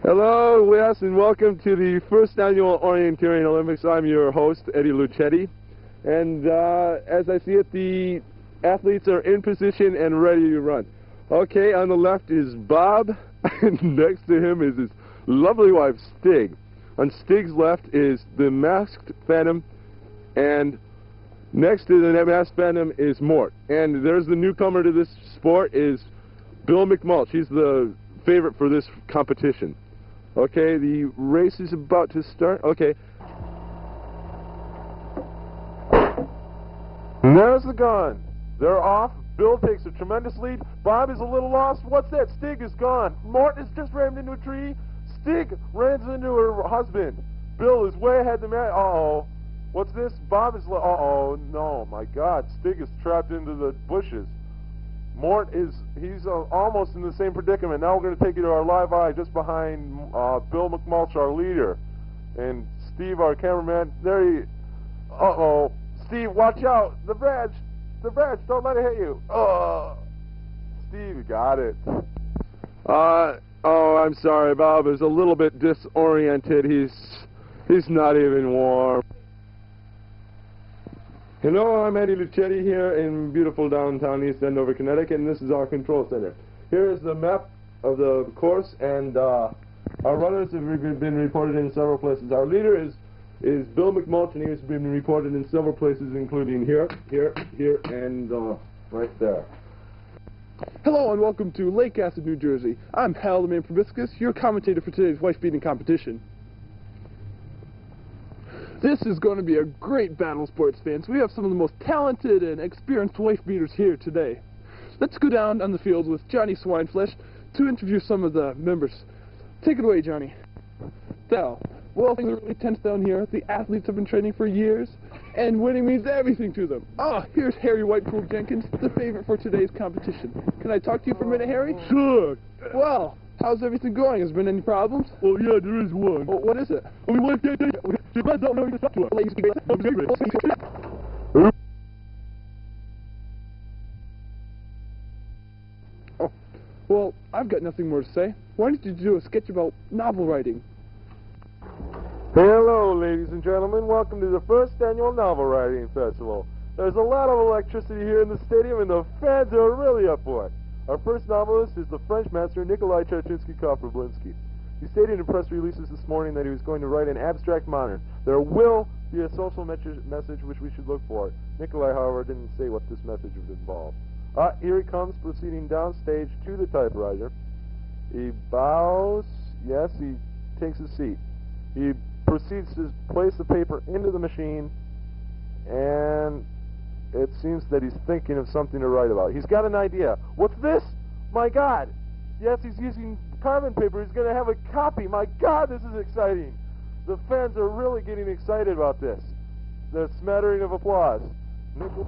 Hello, yes, and welcome to the first annual Orienteering Olympics. I'm your host, Eddie Lucetti, and as I see it, the athletes are in position and ready to run. Okay, on the left is Bob, and next to him is his lovely wife, Stig. On Stig's left is the masked Phantom, and next to the masked Phantom is Mort. And there's the newcomer to this sport is Bill McMulch. He's the favorite for this competition. Okay, the race is about to start. Okay. There's the gun. They're off. Bill takes a tremendous lead. Bob is a little lost. What's that? Stig is gone. Morton has just rammed into a tree. Stig runs into her husband. Bill is way ahead of the man. Uh-oh. What's this? Bob is... Uh-oh. No, my God. Stig is trapped into the bushes. Mort is... He's almost in the same predicament. Now we're going to take you to our live eye just behind Bill McMulch, our leader. And Steve, our cameraman. There he... Uh-oh. Steve, watch out. The branch. The branch. Don't let it hit you. Steve got it. Oh, I'm sorry. Bob is a little bit disoriented. He's not even warm. Hello, I'm Eddie Lucetti here in beautiful downtown East Andover, Connecticut, and this is our control center. Here is the map of the course, and our runners have been reported in several places. Our leader is Bill McMulch, and he has been reported in several places, including here, and right there. Hello and welcome to Lake Acid, New Jersey. I'm Hal the Man Probiscus, your commentator for today's wife-beating competition. This is going to be a great battle, sports fans. We have some of the most talented and experienced wife beaters here today. Let's go down on the field with Johnny Swineflesh to interview some of the members. Take it away, Johnny. Well, things are really tense down here. The athletes have been training for years, and winning means everything to them. Here's Harry Whitepool Jenkins, the favorite for today's competition. Can I talk to you for a minute, Harry? Sure. Well, how's everything going? Has there been any problems? Oh, yeah, there is one. Oh, what is it? We want to get I don't know who to talk to. Oh, well, I've got nothing more to say. Why don't you do a sketch about novel writing? Hello, ladies and gentlemen. Welcome to the first annual Novel Writing Festival. There's a lot of electricity here in the stadium, and the fans are really up for it. Our first novelist is the French master Nikolai Cherchinsky-Koprivlinsky. He stated in press releases this morning that he was going to write an abstract modern. There will be a social message which we should look for. Nikolai, however, didn't say what this message would involve. Here he comes, proceeding downstage to the typewriter. He bows. Yes, he takes a seat. He proceeds to place the paper into the machine, and it seems that he's thinking of something to write about. He's got an idea. What's this? My God! Yes, he's using carbon paper. He's going to have a copy. My God, this is exciting. The fans are really getting excited about this. The smattering of applause.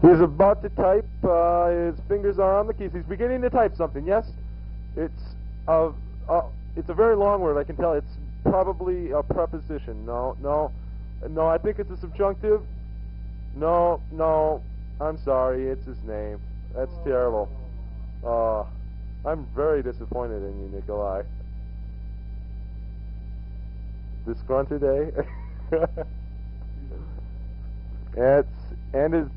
He's about to type. His fingers are on the keys. He's beginning to type something. Yes? It's a very long word, I can tell. It's probably a preposition. No, I think it's a subjunctive. No, I'm sorry, it's his name. That's terrible. I'm very disappointed in you, Nikolai. Disgruntled, eh?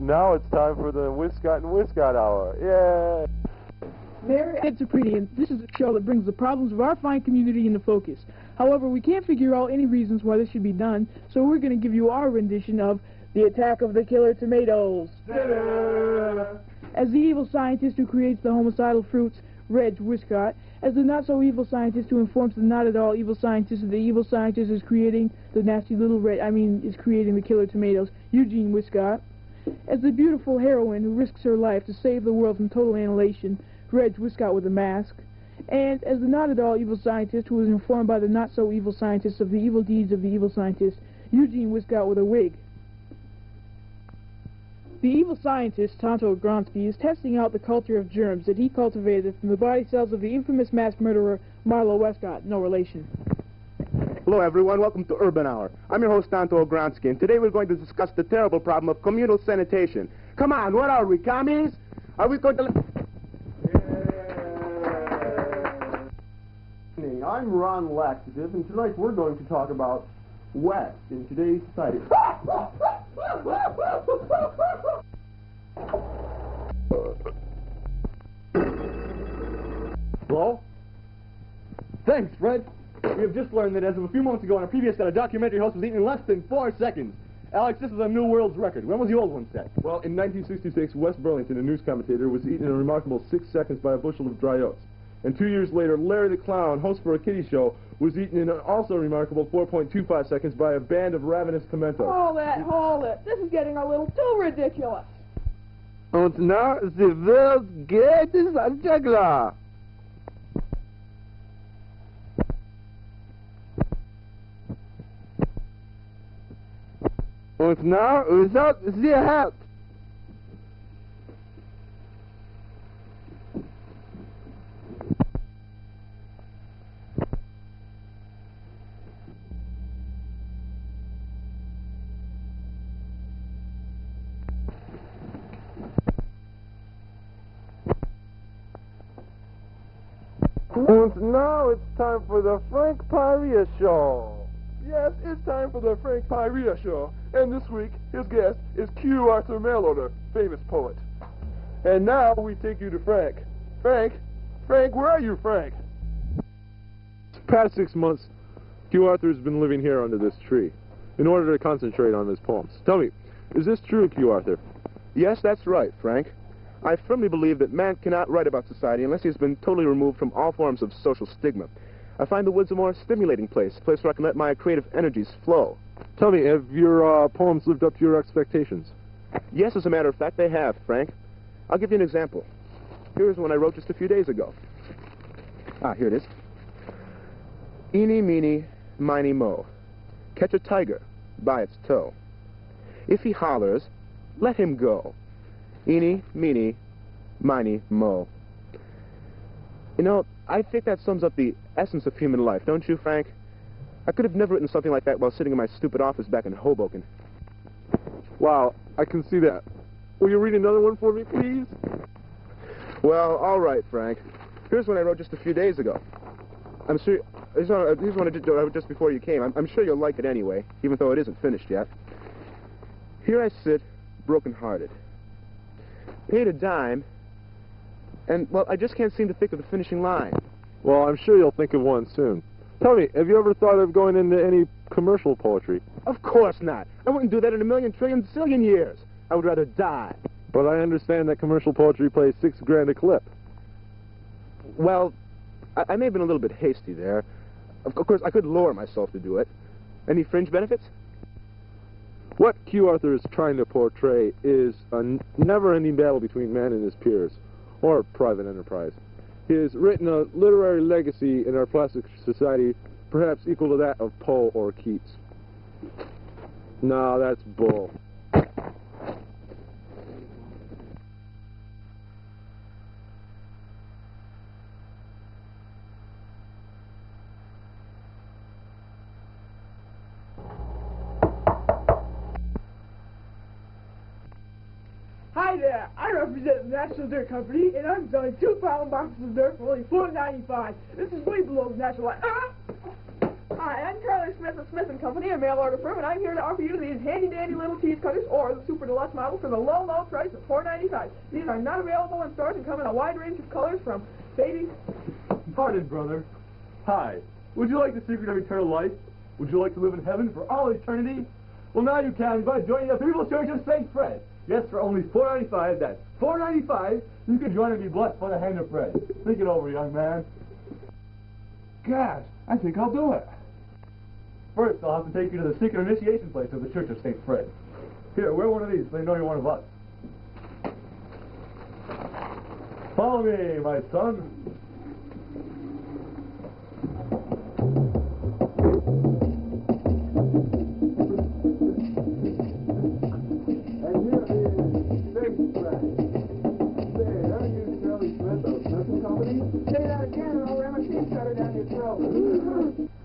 Now it's time for the Wiscott and Wiscott Hour. Yay! Mary, it's a pretty, and this is a show that brings the problems of our fine community into focus. However, we can't figure out any reasons why this should be done, so we're going to give you our rendition of The Attack of the Killer Tomatoes. As the evil scientist who creates the homicidal fruits, Reg Wiscott, as the not-so-evil scientist who informs the not-at-all evil scientist that the evil scientist is creating the nasty little is creating the killer tomatoes, Eugene Wiscott. as the beautiful heroine who risks her life to save the world from total annihilation, Reg Wiscott with a mask, and as the not-at-all evil scientist who was informed by the not-so-evil scientists of the evil deeds of the evil scientist, Eugene Wiscott with a wig. The evil scientist, Tonto Gronsky, is testing out the culture of germs that he cultivated from the body cells of the infamous mass murderer, Marlowe Westcott, no relation. Hello, everyone. Welcome to Urban Hour. I'm your host, Tonto Gronsky, and today we're going to discuss the terrible problem of communal sanitation. Come on, what are we, commies? Are we going to... I'm Ron Laxative, and tonight we're going to talk about West in today's society. Hello? Thanks, Fred. We have just learned that as of a few moments ago on a previous set, a documentary host was eaten in less than 4 seconds. Alex, this is a new world's record. When was the old one set? Well, in 1966, Wes Burlington, a news commentator, was eaten in a remarkable 6 seconds by a bushel of dry oats. And 2 years later, Larry the Clown, host for a kiddie show, was eaten in an also remarkable 4.25 seconds by a band of ravenous pimentos. Hold it. This is getting a little too ridiculous. Und now the world's greatest juggler. Und now without the help. And now it's time for the Frank Pyrea Show. Yes, it's time for the Frank Pyrea Show. And this week, his guest is Q. Arthur Mailorder, famous poet. And now we take you to Frank. Frank, where are you, Frank? The past 6 months, Q. Arthur's been living here under this tree in order to concentrate on his poems. Tell me, is this true, Q. Arthur? Yes, that's right, Frank. I firmly believe that man cannot write about society unless he has been totally removed from all forms of social stigma. I find the woods a more stimulating place, a place where I can let my creative energies flow. Tell me, have your poems lived up to your expectations? Yes, as a matter of fact, they have, Frank. I'll give you an example. Here's one I wrote just a few days ago. Here it is. Eeny, meeny, miny, mo. Catch a tiger by its toe. If he hollers, let him go. Eeny, meeny, miny, mo. You know, I think that sums up the essence of human life, don't you, Frank? I could have never written something like that while sitting in my stupid office back in Hoboken. Wow, I can see that. Will you read another one for me, please? Well, all right, Frank. Here's one I wrote just a few days ago. I'm sure... Here's one I did just before you came. I'm sure you'll like it anyway, even though it isn't finished yet. Here I sit, broken-hearted. Paid a dime, and, well, I just can't seem to think of the finishing line. Well, I'm sure you'll think of one soon. Tell me, have you ever thought of going into any commercial poetry? Of course not. I wouldn't do that in a million, trillion, zillion years. I would rather die. But I understand that commercial poetry pays $6 grand a clip. Well, I may have been a little bit hasty there. Of course, I could lower myself to do it. Any fringe benefits? What Q. Arthur is trying to portray is a never-ending battle between man and his peers, or private enterprise. He has written a literary legacy in our plastic society perhaps equal to that of Poe or Keats. No, that's bull. Hi there, I represent the National Dirt Company, and I'm selling 2-pound boxes of dirt for only $4.95. This is way below the natural line. Hi, I'm Charlie Smith of Smith & Company, a mail-order firm, and I'm here to offer you these handy-dandy little cheese cutters or the Super Deluxe model for the low, low price of $4.95. These are not available in stores and come in a wide range of colors from baby... Pardon, brother. Hi. Would you like the secret of eternal life? Would you like to live in heaven for all eternity? Well, now you can by joining the People's Church of St. Fred. Yes, for only $4.95, that's $4.95, you can join and be blessed by the hand of Fred. Think it over, young man. Gosh, I think I'll do it. First, I'll have to take you to the secret initiation place of the Church of St. Fred. Here, wear one of these so they know you're one of us. Follow me, my son. And here is Big Frank. Say, are you Shirley Smith of Smith Company? Say that again and I'll ram a cheese cutter down your throat.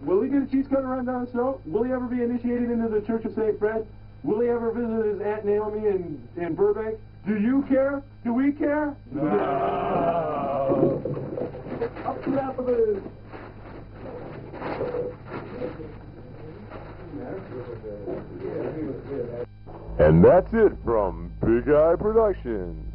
Will he get a cheese cutter run down his throat? Will he ever be initiated into the Church of St. Fred? Will he ever visit his Aunt Naomi in Burbank? Do you care? Do we care? No. Up to that for the... And that's it from Big Eye Productions.